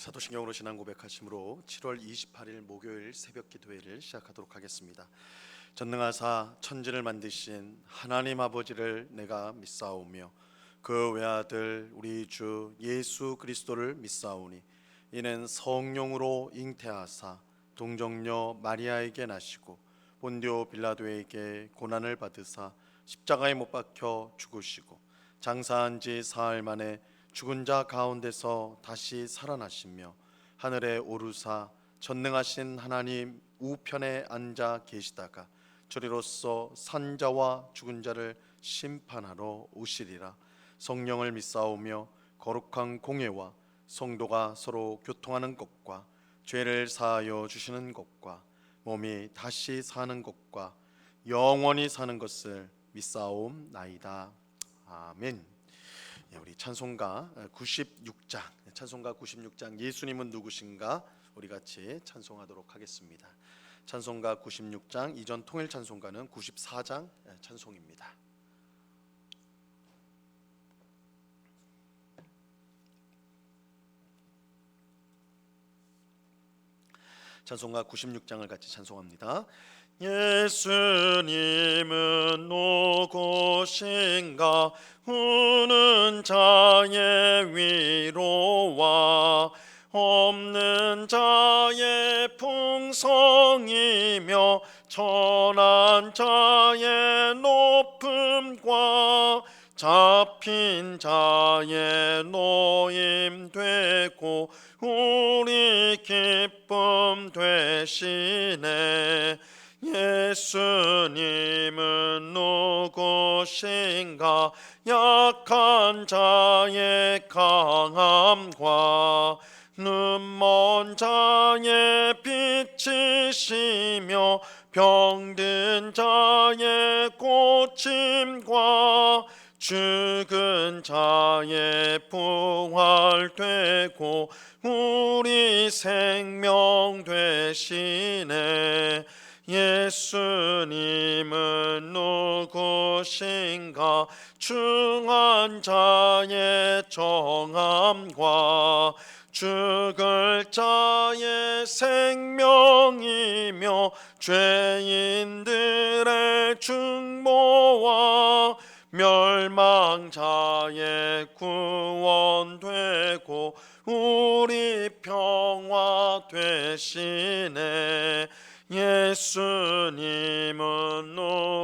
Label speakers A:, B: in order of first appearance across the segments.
A: 사도신경으로 신앙 고백하심으로 7월 28일 목요일 새벽 기도회를 시작하도록 하겠습니다. 전능하사 천지를 만드신 하나님 아버지를 내가 믿사오며 그 외아들 우리 주 예수 그리스도를 믿사오니 이는 성령으로 잉태하사 동정녀 마리아에게 나시고 본디오 빌라도에게 고난을 받으사 십자가에 못 박혀 죽으시고 장사한 지 사흘 만에 죽은 자 가운데서 다시 살아나시며 하늘에 오르사 전능하신 하나님 우편에 앉아 계시다가 저리로서 산자와 죽은 자를 심판하러 오시리라. 성령을 믿사오며 거룩한 공예와 성도가 서로 교통하는 것과 죄를 사하여 주시는 것과 몸이 다시 사는 것과 영원히 사는 것을 믿사옵나이다. 아멘. 우리 찬송가 96장 예수님은 누구신가 우리 같이 찬송하도록 하겠습니다. 찬송가 96장 이전 통일 찬송가는 94장 찬송입니다. 찬송가 96장을 같이 찬송합니다. 예수님은 누구신가 우는 자의 위로와 없는 자의 풍성이며 천한 자의 높음과 잡힌 자의 노임 되고 우리 기쁨 되시네. 예수님은 누구신가 약한 자의 강함과 눈먼 자의 빛이시며 병든 자의 고침과 죽은 자의 부활되고 우리 생명 되시네. 예수님은 누구신가 중한 자의 정함과 죽을 자의 생명이며 죄인들의 중보와 멸망자의 구원되고 우리 평화 되시네. 예수님은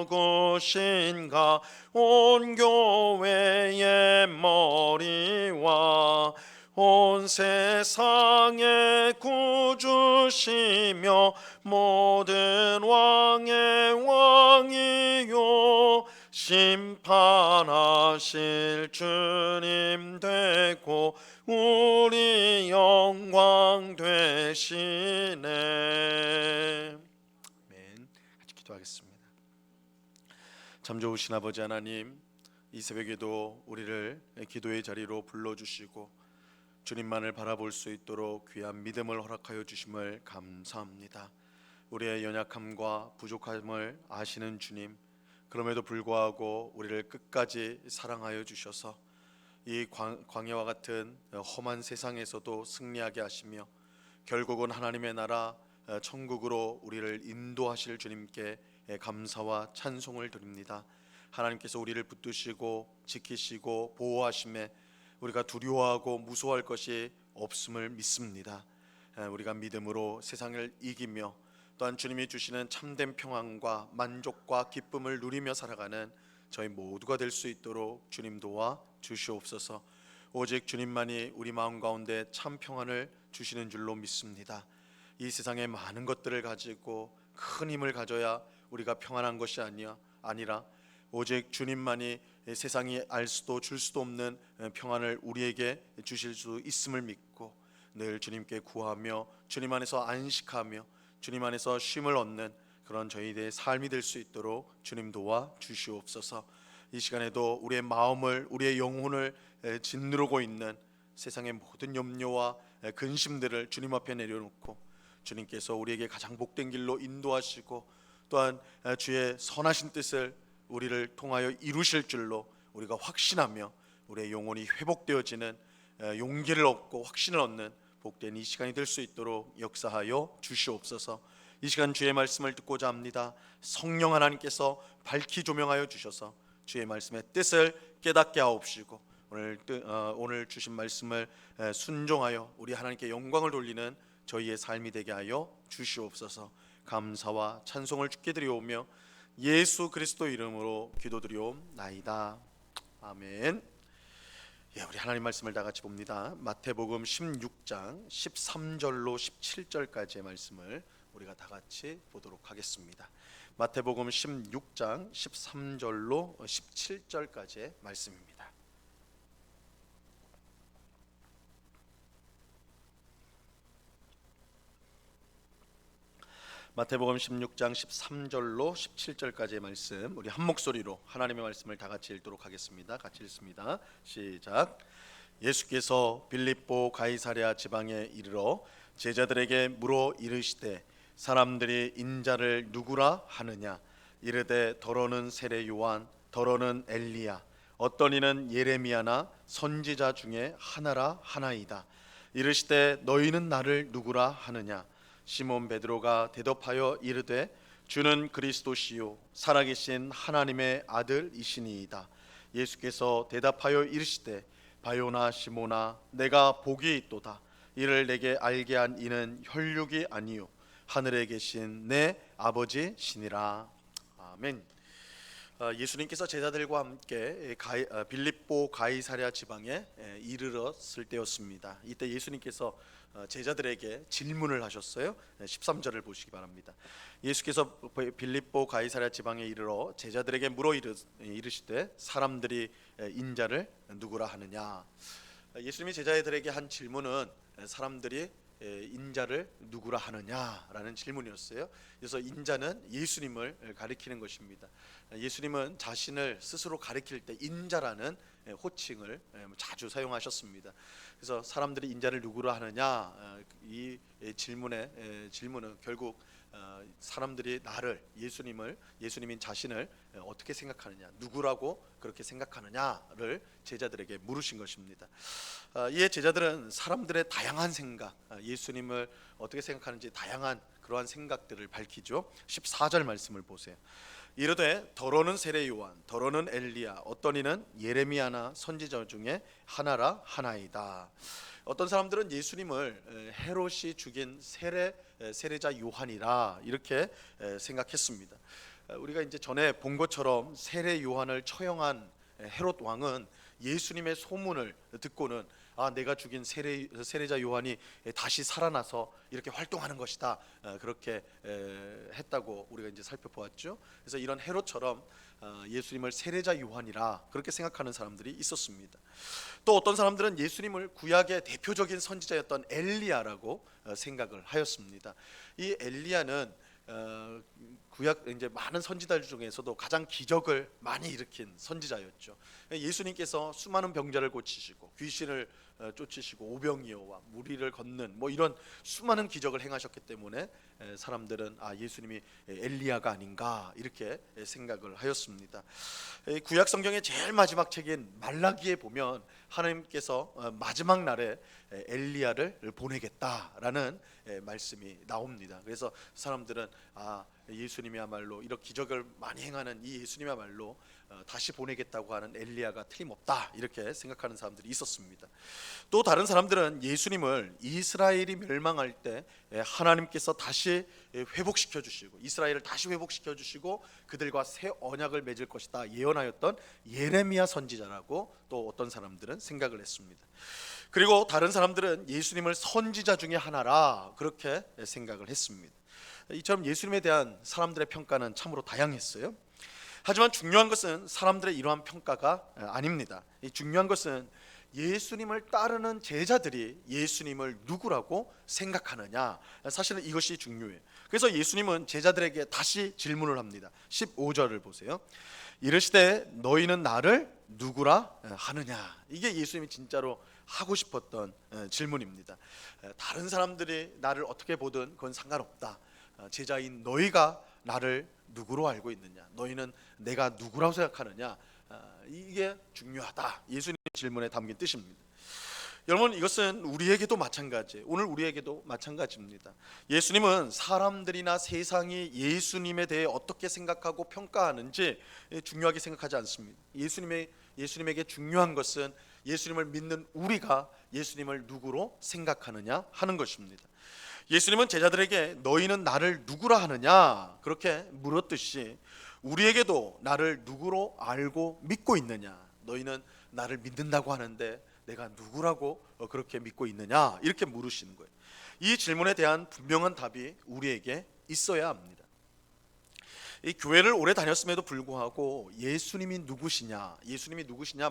A: 누구신가 온 교회의 머리와 온 세상의 구주시며 모든 왕의 왕이요 심판하실 주님 되고 우리 영광 되시네. 아멘. 같이 기도하겠습니다. 참 좋으신 아버지 하나님, 이 새벽에도 우리를 기도의 자리로 불러주시고 주님만을 바라볼 수 있도록 귀한 믿음을 허락하여 주심을 감사합니다. 우리의 연약함과 부족함을 아시는 주님, 그럼에도 불구하고 우리를 끝까지 사랑하여 주셔서 이 광야와 같은 험한 세상에서도 승리하게 하시며 결국은 하나님의 나라 천국으로 우리를 인도하실 주님께 감사와 찬송을 드립니다. 하나님께서 우리를 붙드시고 지키시고 보호하심에 우리가 두려워하고 무서워할 것이 없음을 믿습니다. 우리가 믿음으로 세상을 이기며 또한 주님이 주시는 참된 평안과 만족과 기쁨을 누리며 살아가는 저희 모두가 될 수 있도록 주님 도와 주시옵소서. 오직 주님만이 우리 마음 가운데 참 평안을 주시는 줄로 믿습니다. 이 세상의 많은 것들을 가지고 큰 힘을 가져야 우리가 평안한 것이 아니라 오직 주님만이 세상이 알 수도 줄 수도 없는 평안을 우리에게 주실 수 있음을 믿고 늘 주님께 구하며 주님 안에서 안식하며 주님 안에서 쉼을 얻는 그런 저희들의 삶이 될 수 있도록 주님 도와 주시옵소서. 이 시간에도 우리의 마음을 우리의 영혼을 짓누르고 있는 세상의 모든 염려와 근심들을 주님 앞에 내려놓고 주님께서 우리에게 가장 복된 길로 인도하시고 또한 주의 선하신 뜻을 우리를 통하여 이루실 줄로 우리가 확신하며 우리의 영혼이 회복되어지는 용기를 얻고 확신을 얻는 복된 이 시간이 될 수 있도록 역사하여 주시옵소서. 이 시간 주의 말씀을 듣고자 합니다. 성령 하나님께서 밝히 조명하여 주셔서 주의 말씀의 뜻을 깨닫게 하옵시고 오늘 주신 말씀을 순종하여 우리 하나님께 영광을 돌리는 저희의 삶이 되게 하여 주시옵소서. 감사와 찬송을 주께 드리오며 예수 그리스도 이름으로 기도드리옵나이다. 아멘. 우리 하나님 말씀을 다 같이 봅니다. 마태복음 16장 13절로 17절까지의 말씀을 우리가 다 같이 보도록 하겠습니다. 마태복음 16장 13절로 17절까지의 말씀입니다. 마태복음 16장 13절로 17절까지의 말씀, 우리 한 목소리로 하나님의 말씀을 다 같이 읽도록 하겠습니다. 같이 읽습니다. 시작. 예수께서 빌립보 가이사랴 지방에 이르러 제자들에게 물어 이르시되 사람들이 인자를 누구라 하느냐? 이르되 더러는 세례 요한, 더러는 엘리야, 어떤 이는 예레미야나 선지자 중에 하나라 하나이다. 이르시되 너희는 나를 누구라 하느냐? 시몬 베드로가 대답하여 이르되 주는 그리스도시요 살아계신 하나님의 아들이시니이다. 예수께서 대답하여 이르시되 바요나 시몬아, 내가 복이 있도다. 이를 내게 알게 한 이는 혈육이 아니요 하늘에 계신 내 아버지시니라. 아멘. 예수님께서 제자들과 함께 빌립보 가이사랴 지방에 이르렀을 때였습니다. 이때 예수님께서 제자들에게 질문을 하셨어요. 13절을 보시기 바랍니다. 예수께서 빌립보 가이사랴 지방에 이르러 제자들에게 물어 이르시되 사람들이 인자를 누구라 하느냐? 예수님이 제자들에게 한 질문은 사람들이 인자를 누구라 하느냐라는 질문이었어요. 그래서 인자는 예수님을 가리키는 것입니다. 예수님은 자신을 스스로 가리킬 때 인자라는 호칭을 자주 사용하셨습니다. 그래서 사람들이 인자를 누구라 하느냐, 이 질문은 결국 사람들이 나를, 예수님인 자신을 어떻게 생각하느냐, 누구라고 그렇게 생각하느냐를 제자들에게 물으신 것입니다. 이에 제자들은 사람들의 다양한 생각, 예수님을 어떻게 생각하는지 다양한 그러한 생각들을 밝히죠. 14절 말씀을 보세요. 이르되 더러는 세례 요한, 더러는 엘리야, 어떤 이는 예레미야나 선지자 중에 하나라 하나이다. 어떤 사람들은 예수님을 헤롯이 죽인 세례자 요한이라 이렇게 생각했습니다. 우리가 이제 전에 본 것처럼 세례 요한을 처형한 헤롯 왕은 예수님의 소문을 듣고는 내가 죽인 세례자 요한이 다시 살아나서 이렇게 활동하는 것이다, 그렇게 했다고 우리가 이제 살펴보았죠. 그래서 이런 헤롯처럼 예수님을 세례자 요한이라 그렇게 생각하는 사람들이 있었습니다. 또 어떤 사람들은 예수님을 구약의 대표적인 선지자였던 엘리야라고 생각을 하였습니다. 이 엘리야는 구약 이제 많은 선지자들 중에서도 가장 기적을 많이 일으킨 선지자였죠. 예수님께서 수많은 병자를 고치시고 귀신을 쫓으시고 오병이어와 무리를 걷는 이런 수많은 기적을 행하셨기 때문에 사람들은 예수님이 엘리야가 아닌가 이렇게 생각을 하였습니다. 구약 성경의 제일 마지막 책인 말라기에 보면 하나님께서 마지막 날에 엘리야를 보내겠다라는 말씀이 나옵니다. 그래서 사람들은 예수님이야말로 이런 기적을 많이 행하는 이 예수님이야말로 다시 보내겠다고 하는 엘리야가 틀림없다 이렇게 생각하는 사람들이 있었습니다. 또 다른 사람들은 예수님을 이스라엘이 멸망할 때 하나님께서 다시 회복시켜 주시고 이스라엘을 다시 회복시켜 주시고 그들과 새 언약을 맺을 것이다 예언하였던 예레미야 선지자라고 또 어떤 사람들은 생각을 했습니다. 그리고 다른 사람들은 예수님을 선지자 중에 하나라 그렇게 생각을 했습니다. 이처럼 예수님에 대한 사람들의 평가는 참으로 다양했어요. 하지만 중요한 것은 사람들의 이러한 평가가 아닙니다. 중요한 것은 예수님을 따르는 제자들이 예수님을 누구라고 생각하느냐, 사실은 이것이 중요해요. 그래서 예수님은 제자들에게 다시 질문을 합니다. 15절을 보세요. 이르시되 너희는 나를 누구라 하느냐. 이게 예수님이 진짜로 하고 싶었던 질문입니다. 다른 사람들이 나를 어떻게 보든 그건 상관없다. 제자인 너희가 나를 누구로 알고 있느냐, 너희는 내가 누구라고 생각하느냐, 이게 중요하다. 예수님의 질문에 담긴 뜻입니다. 여러분, 이것은 우리에게도 마찬가지예요. 오늘 우리에게도 마찬가지입니다. 예수님은 사람들이나 세상이 예수님에 대해 어떻게 생각하고 평가하는지 중요하게 생각하지 않습니다. 예수님에게 중요한 것은 예수님을 믿는 우리가 예수님을 누구로 생각하느냐 하는 것입니다. 예수님은 제자들에게 너희는 나를 누구라 하느냐 그렇게 물었듯이 우리에게도 나를 누구로 알고 믿고 있느냐, 너희는 나를 믿는다고 하는데 내가 누구라고 그렇게 믿고 있느냐 이렇게 물으시는 거예요. 이 질문에 대한 분명한 답이 우리에게 있어야 합니다. 이 교회를 오래 다녔음에도 불구하고 예수님이 누구시냐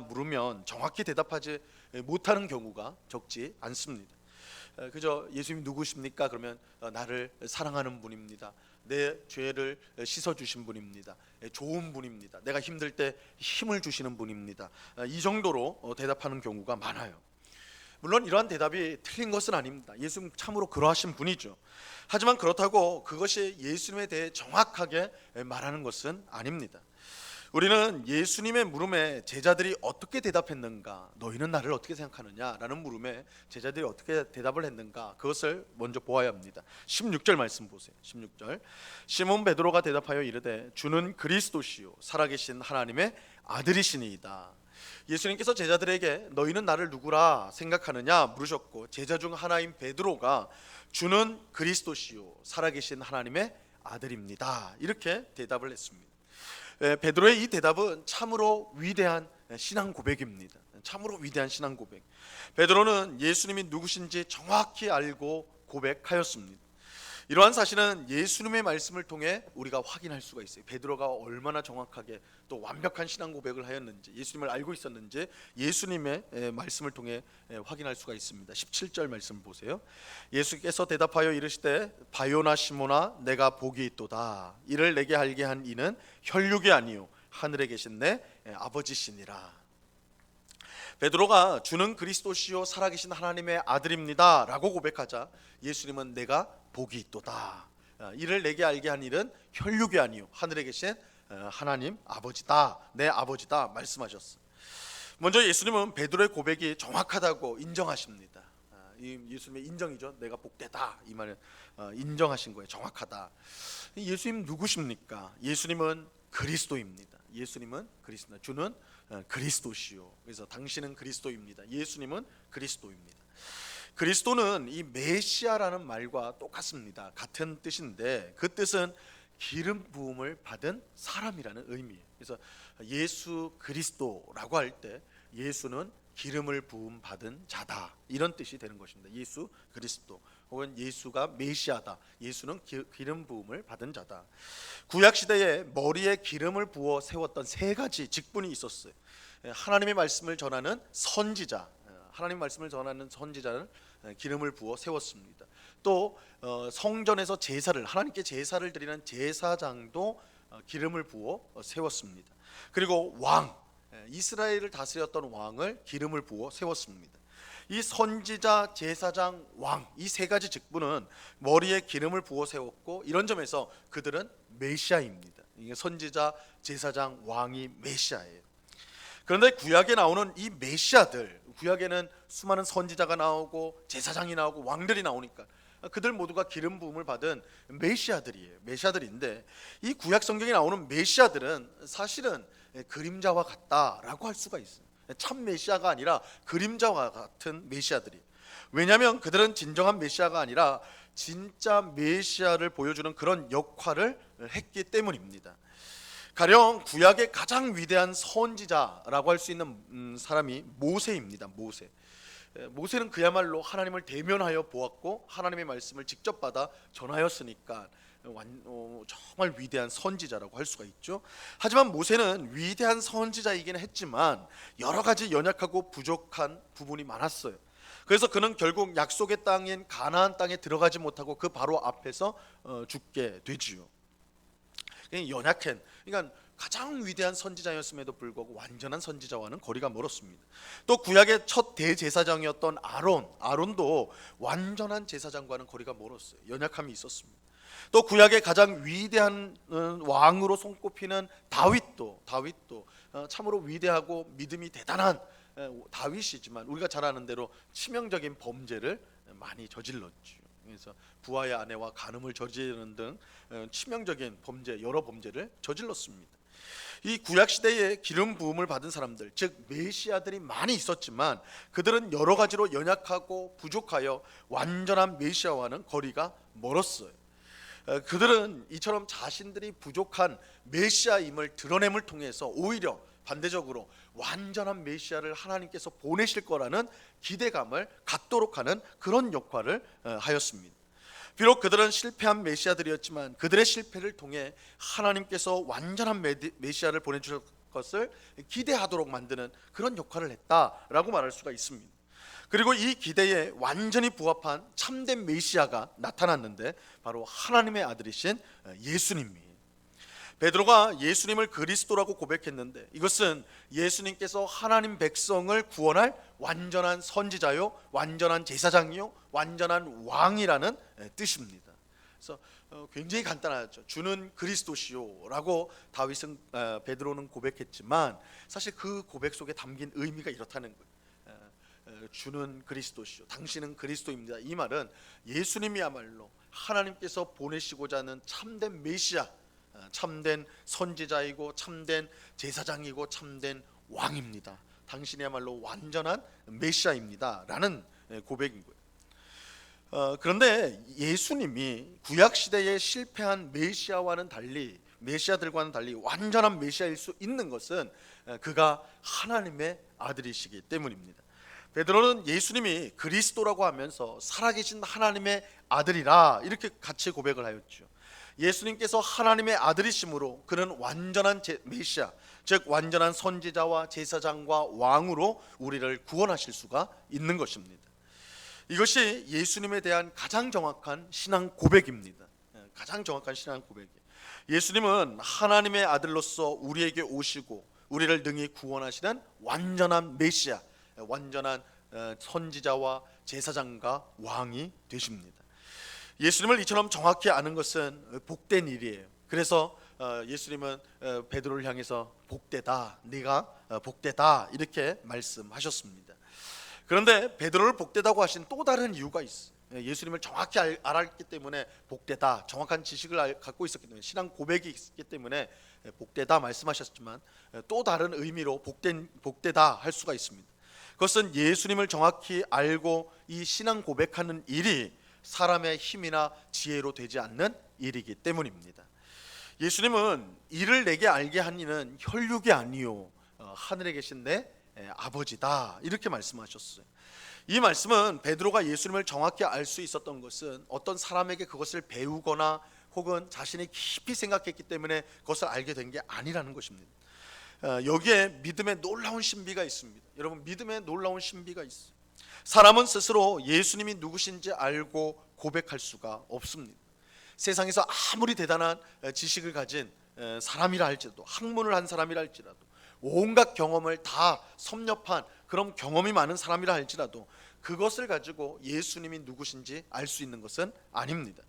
A: 물으면 정확히 대답하지 못하는 경우가 적지 않습니다. 그저 예수님이 누구십니까? 그러면 나를 사랑하는 분입니다. 내 죄를 씻어주신 분입니다. 좋은 분입니다. 내가 힘들 때 힘을 주시는 분입니다. 이 정도로 대답하는 경우가 많아요. 물론 이러한 대답이 틀린 것은 아닙니다. 예수님 참으로 그러하신 분이죠. 하지만 그렇다고 그것이 예수님에 대해 정확하게 말하는 것은 아닙니다. 우리는 예수님의 물음에 제자들이 어떻게 대답했는가, 너희는 나를 어떻게 생각하느냐 라는 물음에 제자들이 어떻게 대답을 했는가, 그것을 먼저 보아야 합니다. 16절 말씀 보세요. 16절, 시몬 베드로가 대답하여 이르되 주는 그리스도시요 살아계신 하나님의 아들이시니이다. 예수님께서 제자들에게 너희는 나를 누구라 생각하느냐 물으셨고, 제자 중 하나인 베드로가 주는 그리스도시요 살아계신 하나님의 아들입니다 이렇게 대답을 했습니다. 베드로의 이 대답은 참으로 위대한 신앙 고백입니다. 참으로 위대한 신앙 고백. 베드로는 예수님이 누구신지 정확히 알고 고백하였습니다. 이러한 사실은 예수님의 말씀을 통해 우리가 확인할 수가 있어요. 베드로가 얼마나 정확하게 또 완벽한 신앙 고백을 하였는지, 예수님을 알고 있었는지 예수님의 말씀을 통해 확인할 수가 있습니다. 17절 말씀 보세요. 예수께서 대답하여 이르시되 바요나 시모나 내가 복이 있도다. 이를 내게 알게 한 이는 혈육이 아니요 하늘에 계신 내 아버지시니라. 베드로가 주는 그리스도시요 살아계신 하나님의 아들입니다 라고 고백하자 예수님은 내가 복이 있도다, 이를 내게 알게 한 일은 혈육이 아니요 하늘에 계신 하나님 아버지다, 내 아버지다 말씀하셨어요. 먼저 예수님은 베드로의 고백이 정확하다고 인정하십니다. 이 예수님의 인정이죠. 내가 복되다 이 말은 인정하신 거예요. 정확하다. 예수님 누구십니까? 예수님은 그리스도입니다. 예수님은 그리스도입니다. 주는 그리스도시요. 그래서 당신은 그리스도입니다. 예수님은 그리스도입니다. 그리스도는 이 메시아라는 말과 똑같습니다. 같은 뜻인데 그 뜻은 기름 부음을 받은 사람이라는 의미예요. 그래서 예수 그리스도라고 할 때 예수는 기름을 부음 받은 자다 이런 뜻이 되는 것입니다. 예수 그리스도 혹은 예수가 메시아다, 예수는 기름 부음을 받은 자다. 구약 시대에 머리에 기름을 부어 세웠던 세 가지 직분이 있었어요. 하나님의 말씀을 전하는 선지자, 하나님의 말씀을 전하는 선지자는 기름을 부어 세웠습니다. 또 성전에서 제사를, 하나님께 제사를 드리는 제사장도 기름을 부어 세웠습니다. 그리고 왕, 이스라엘을 다스렸던 왕을 기름을 부어 세웠습니다. 이 선지자, 제사장, 왕, 이 세 가지 직분은 머리에 기름을 부어 세웠고, 이런 점에서 그들은 메시아입니다. 이게 선지자, 제사장, 왕이 메시아예요. 그런데 구약에 나오는 이 메시아들, 구약에는 수많은 선지자가 나오고 제사장이 나오고 왕들이 나오니까 그들 모두가 기름 부음을 받은 메시아들이에요. 메시아들인데 이 구약 성경에 나오는 메시아들은 사실은 그림자와 같다라고 할 수가 있어요. 참 메시아가 아니라 그림자와 같은 메시아들이. 왜냐하면 그들은 진정한 메시아가 아니라 진짜 메시아를 보여주는 그런 역할을 했기 때문입니다. 가령 구약의 가장 위대한 선지자라고 할 수 있는 사람이 모세입니다. 모세는 그야말로 하나님을 대면하여 보았고 하나님의 말씀을 직접 받아 전하였으니까 정말 위대한 선지자라고 할 수가 있죠. 하지만 모세는 위대한 선지자이긴 했지만 여러 가지 연약하고 부족한 부분이 많았어요. 그래서 그는 결국 약속의 땅인 가나안 땅에 들어가지 못하고 그 바로 앞에서 죽게 되지요. 연약한, 그러니까 가장 위대한 선지자였음에도 불구하고 완전한 선지자와는 거리가 멀었습니다. 또 구약의 첫 대제사장이었던 아론도 완전한 제사장과는 거리가 멀었어요. 연약함이 있었습니다. 또 구약의 가장 위대한 왕으로 손꼽히는 다윗도 참으로 위대하고 믿음이 대단한 다윗이지만 우리가 잘 아는 대로 치명적인 범죄를 많이 저질렀죠. 그래서 부하의 아내와 간음을 저지르는 등 치명적인 범죄, 여러 범죄를 저질렀습니다. 이 구약 시대에 기름 부음을 받은 사람들, 즉 메시아들이 많이 있었지만 그들은 여러 가지로 연약하고 부족하여 완전한 메시아와는 거리가 멀었어요. 그들은 이처럼 자신들이 부족한 메시아임을 드러냄을 통해서 오히려 반대적으로 완전한 메시아를 하나님께서 보내실 거라는 기대감을 갖도록 하는 그런 역할을 하였습니다. 비록 그들은 실패한 메시아들이었지만 그들의 실패를 통해 하나님께서 완전한 메시아를 보내주실 것을 기대하도록 만드는 그런 역할을 했다라고 말할 수가 있습니다. 그리고 이 기대에 완전히 부합한 참된 메시아가 나타났는데 바로 하나님의 아들이신 예수님이에요. 베드로가 예수님을 그리스도라고 고백했는데 이것은 예수님께서 하나님 백성을 구원할 완전한 선지자요, 완전한 제사장이요, 완전한 왕이라는 뜻입니다. 그래서 굉장히 간단하죠. 주는 그리스도시요라고 다윗은 베드로는 고백했지만 사실 그 고백 속에 담긴 의미가 이렇다는 거예요. 주는 그리스도시요, 당신은 그리스도입니다. 이 말은 예수님이야말로 하나님께서 보내시고자 하는 참된 메시아, 참된 선지자이고 참된 제사장이고 참된 왕입니다. 당신이야말로 완전한 메시아입니다 라는 고백인 거예요. 그런데 예수님이 구약시대에 실패한 메시아와는 달리, 메시아들과는 달리 완전한 메시아일 수 있는 것은 그가 하나님의 아들이시기 때문입니다. 베드로는 예수님이 그리스도라고 하면서 살아계신 하나님의 아들이라 이렇게 같이 고백을 하였죠. 예수님께서 하나님의 아들이심으로 그는 완전한 메시아, 즉 완전한 선지자와 제사장과 왕으로 우리를 구원하실 수가 있는 것입니다. 이것이 예수님에 대한 가장 정확한 신앙 고백입니다. 가장 정확한 신앙 고백이에요. 예수님은 하나님의 아들로서 우리에게 오시고 우리를 능히 구원하시는 완전한 메시아, 완전한 선지자와 제사장과 왕이 되십니다. 예수님을 이처럼 정확히 아는 것은 복된 일이에요. 그래서 예수님은 베드로를 향해서 복되다, 네가 복되다 이렇게 말씀하셨습니다. 그런데 베드로를 복되다고 하신 또 다른 이유가 있어요. 예수님을 정확히 알았기 때문에 복되다, 정확한 지식을 갖고 있었기 때문에, 신앙 고백이 있기 때문에 복되다 말씀하셨지만 또 다른 의미로 복되다 할 수가 있습니다. 그것은 예수님을 정확히 알고 이 신앙 고백하는 일이 사람의 힘이나 지혜로 되지 않는 일이기 때문입니다. 예수님은 이를 내게 알게 한 이는 혈육이 아니요 하늘에 계신 내 아버지다 이렇게 말씀하셨어요. 이 말씀은 베드로가 예수님을 정확히 알 수 있었던 것은 어떤 사람에게 그것을 배우거나 혹은 자신이 깊이 생각했기 때문에 그것을 알게 된 게 아니라는 것입니다. 여기에 믿음의 놀라운 신비가 있습니다. 여러분, 믿음의 놀라운 신비가 있어요. 사람은 스스로 예수님이 누구신지 알고 고백할 수가 없습니다. 세상에서 아무리 대단한 지식을 가진 사람이라 할지라도, 학문을 한 사람이라 할지라도, 온갖 경험을 다 섭렵한 그런 경험이 많은 사람이라 할지라도 그것을 가지고 예수님이 누구신지 알 수 있는 것은 아닙니다.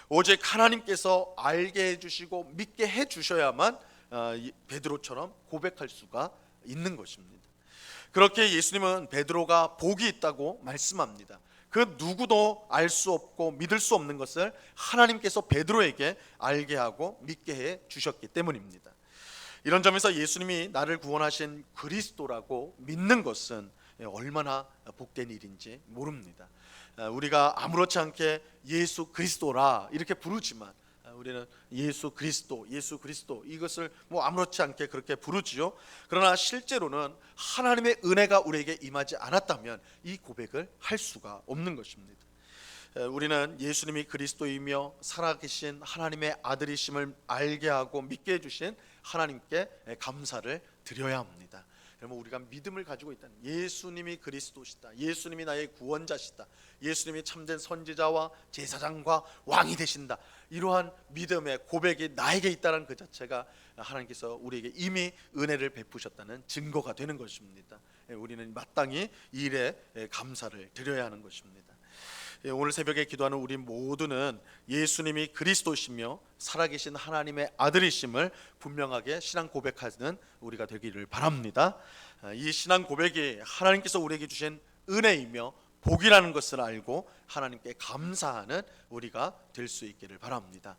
A: 오직 하나님께서 알게 해주시고 믿게 해주셔야만 베드로처럼 고백할 수가 있는 것입니다. 그렇게 예수님은 베드로가 복이 있다고 말씀합니다. 그 누구도 알 수 없고 믿을 수 없는 것을 하나님께서 베드로에게 알게 하고 믿게 해 주셨기 때문입니다. 이런 점에서 예수님이 나를 구원하신 그리스도라고 믿는 것은 얼마나 복된 일인지 모릅니다. 우리가 아무렇지 않게 예수 그리스도라 이렇게 부르지만 우리는 예수 그리스도 이것을 아무렇지 않게 그렇게 부르지요. 그러나 실제로는 하나님의 은혜가 우리에게 임하지 않았다면 이 고백을 할 수가 없는 것입니다. 우리는 예수님이 그리스도이며 살아계신 하나님의 아들이심을 알게 하고 믿게 해주신 하나님께 감사를 드려야 합니다. 여러분, 우리가 믿음을 가지고 있다는, 예수님이 그리스도시다, 예수님이 나의 구원자시다, 예수님이 참된 선지자와 제사장과 왕이 되신다, 이러한 믿음의 고백이 나에게 있다는 그 자체가 하나님께서 우리에게 이미 은혜를 베푸셨다는 증거가 되는 것입니다. 우리는 마땅히 이 일에 감사를 드려야 하는 것입니다. 오늘 새벽에 기도하는 우리 모두는 예수님이 그리스도시며 살아계신 하나님의 아들이심을 분명하게 신앙 고백하는 우리가 되기를 바랍니다. 이 신앙 고백이 하나님께서 우리에게 주신 은혜이며 복이라는 것을 알고 하나님께 감사하는 우리가 될 수 있기를 바랍니다.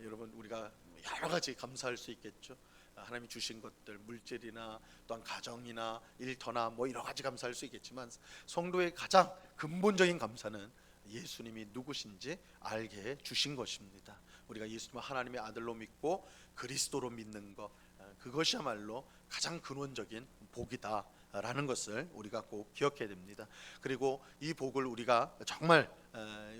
A: 여러분, 우리가 여러 가지 감사할 수 있겠죠. 하나님이 주신 것들, 물질이나 또한 가정이나 일터나 여러 가지 감사할 수 있겠지만, 성도의 가장 근본적인 감사는 예수님이 누구신지 알게 해 주신 것입니다. 우리가 예수님을 하나님의 아들로 믿고 그리스도로 믿는 것, 그것이야말로 가장 근원적인 복이다라는 것을 우리가 꼭 기억해야 됩니다. 그리고 이 복을 우리가 정말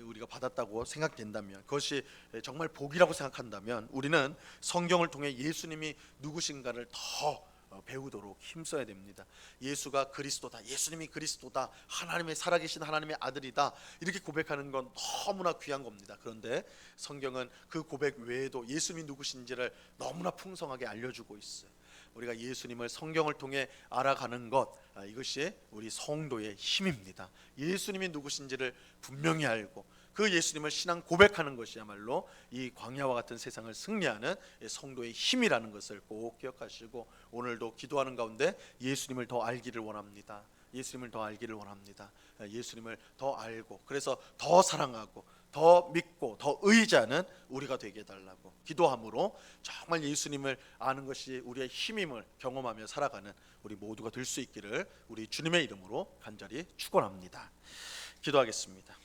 A: 우리가 받았다고 생각된다면, 그것이 정말 복이라고 생각한다면, 우리는 성경을 통해 예수님이 누구신가를 더 배우도록 힘써야 됩니다. 예수가 그리스도다, 예수님이 그리스도다, 하나님의 살아계신 하나님의 아들이다, 이렇게 고백하는 건 너무나 귀한 겁니다. 그런데 성경은 그 고백 외에도 예수님이 누구신지를 너무나 풍성하게 알려주고 있어요. 우리가 예수님을 성경을 통해 알아가는 것, 이것이 우리 성도의 힘입니다. 예수님이 누구신지를 분명히 알고 그 예수님을 신앙 고백하는 것이야말로 이 광야와 같은 세상을 승리하는 성도의 힘이라는 것을 꼭 기억하시고, 오늘도 기도하는 가운데 예수님을 더 알기를 원합니다. 예수님을 더 알기를 원합니다. 예수님을 더 알고, 그래서 더 사랑하고 더 믿고 더 의지하는 우리가 되게 해달라고 기도함으로 정말 예수님을 아는 것이 우리의 힘임을 경험하며 살아가는 우리 모두가 될 수 있기를 우리 주님의 이름으로 간절히 축원합니다. 기도하겠습니다.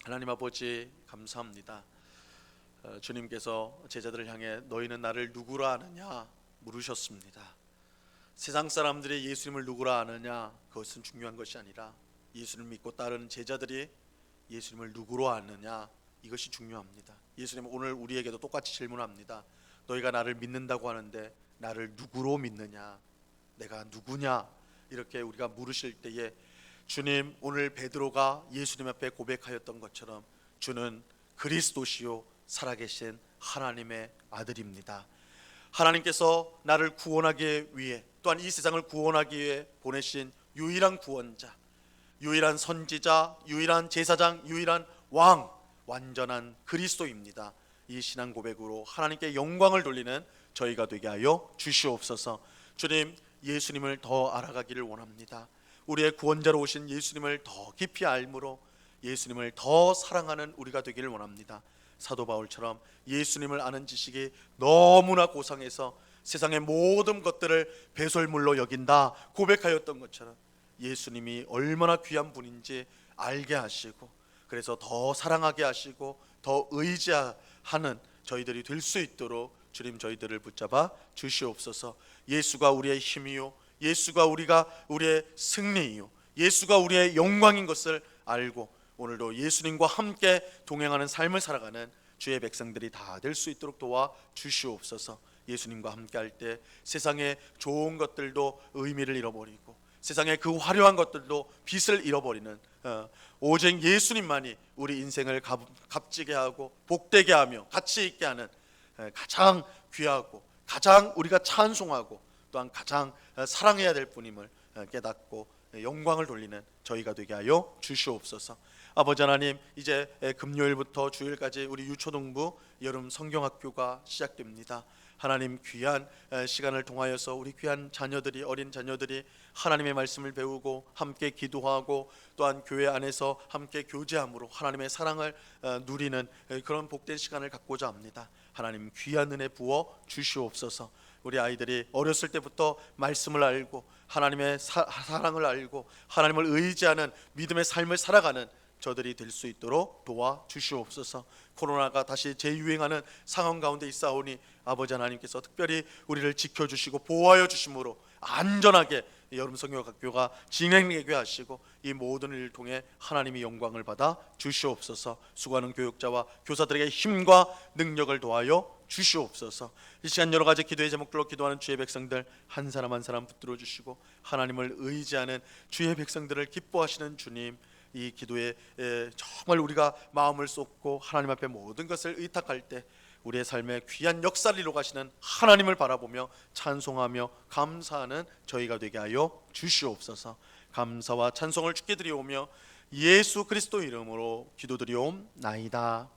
A: 하나님 아버지, 감사합니다. 주님께서 제자들을 향해 너희는 나를 누구라 아느냐 물으셨습니다. 세상 사람들이 예수님을 누구라 아느냐, 그것은 중요한 것이 아니라 예수님을 믿고 따르는 제자들이 예수님을 누구로 아느냐, 이것이 중요합니다. 예수님은 오늘 우리에게도 똑같이 질문합니다. 너희가 나를 믿는다고 하는데 나를 누구로 믿느냐, 내가 누구냐, 이렇게 우리가 물으실 때에 주님, 오늘 베드로가 예수님 앞에 고백하였던 것처럼 주는 그리스도시요 살아계신 하나님의 아들입니다. 하나님께서 나를 구원하기 위해, 또한 이 세상을 구원하기 위해 보내신 유일한 구원자, 유일한 선지자, 유일한 제사장, 유일한 왕, 완전한 그리스도입니다. 이 신앙 고백으로 하나님께 영광을 돌리는 저희가 되게 하여 주시옵소서. 주님, 예수님을 더 알아가기를 원합니다. 우리의 구원자로 오신 예수님을 더 깊이 알므로 예수님을 더 사랑하는 우리가 되기를 원합니다. 사도 바울처럼 예수님을 아는 지식이 너무나 고상해서 세상의 모든 것들을 배설물로 여긴다 고백하였던 것처럼 예수님이 얼마나 귀한 분인지 알게 하시고, 그래서 더 사랑하게 하시고 더 의지하는 저희들이 될 수 있도록 주님 저희들을 붙잡아 주시옵소서. 예수가 우리의 힘이요, 예수가 우리의 승리이요, 예수가 우리의 영광인 것을 알고 오늘도 예수님과 함께 동행하는 삶을 살아가는 주의 백성들이 다 될 수 있도록 도와 주시옵소서. 예수님과 함께 할 때 세상의 좋은 것들도 의미를 잃어버리고 세상의 그 화려한 것들도 빛을 잃어버리는 오직 예수님만이 우리 인생을 값지게 하고 복되게 하며 가치 있게 하는 가장 귀하고 가장 우리가 찬송하고 또한 가장 사랑해야 될 분임을 깨닫고 영광을 돌리는 저희가 되게 하여 주시옵소서. 아버지 하나님, 이제 금요일부터 주일까지 우리 유초동부 여름 성경학교가 시작됩니다. 하나님, 귀한 시간을 통하여서 우리 귀한 자녀들이, 어린 자녀들이 하나님의 말씀을 배우고 함께 기도하고 또한 교회 안에서 함께 교제함으로 하나님의 사랑을 누리는 그런 복된 시간을 갖고자 합니다. 하나님, 귀한 은혜 부어 주시옵소서. 우리 아이들이 어렸을 때부터 말씀을 알고 하나님의 사랑을 알고 하나님을 의지하는 믿음의 삶을 살아가는 저들이 될 수 있도록 도와 주시옵소서. 코로나가 다시 재유행하는 상황 가운데 있사오니 아버지 하나님께서 특별히 우리를 지켜주시고 보호하여 주심으로 안전하게 여름 성경학교가 진행되게 하시고 이 모든 일을 통해 하나님이 영광을 받아 주시옵소서. 수고하는 교육자와 교사들에게 힘과 능력을 도하여 주시옵소서. 이 시간 여러 가지 기도의 제목들로 기도하는 주의 백성들 한 사람 한 사람 붙들어 주시고 하나님을 의지하는 주의 백성들을 기뻐하시는 주님, 이 기도에 정말 우리가 마음을 쏟고 하나님 앞에 모든 것을 의탁할 때 우리의 삶에 귀한 역사를 이루어 가시는 하나님을 바라보며 찬송하며 감사하는 저희가 되게 하여 주시옵소서. 감사와 찬송을 주께 드리오며 예수 그리스도 이름으로 기도드리옵나이다.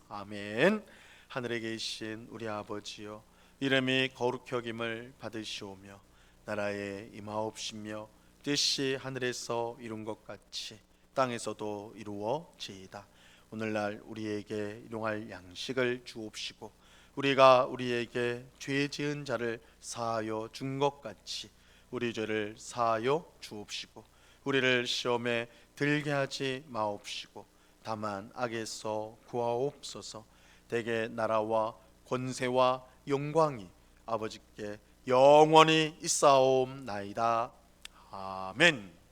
A: 아멘. 하늘에 계신 우리 아버지여, 이름이 거룩히 여김을 받으시오며 나라에 임하옵시며 뜻이 하늘에서 이룬 것 같이 땅에서도 이루어지이다. 오늘날 우리에게 일용할 양식을 주옵시고 우리가 우리에게 죄 지은 자를 사하여 준 것 같이 우리 죄를 사하여 주옵시고 우리를 시험에 들게 하지 마옵시고 다만 악에서 구하옵소서. 대개 나라와 권세와 영광이 아버지께 영원히 있사옵나이다. 아멘.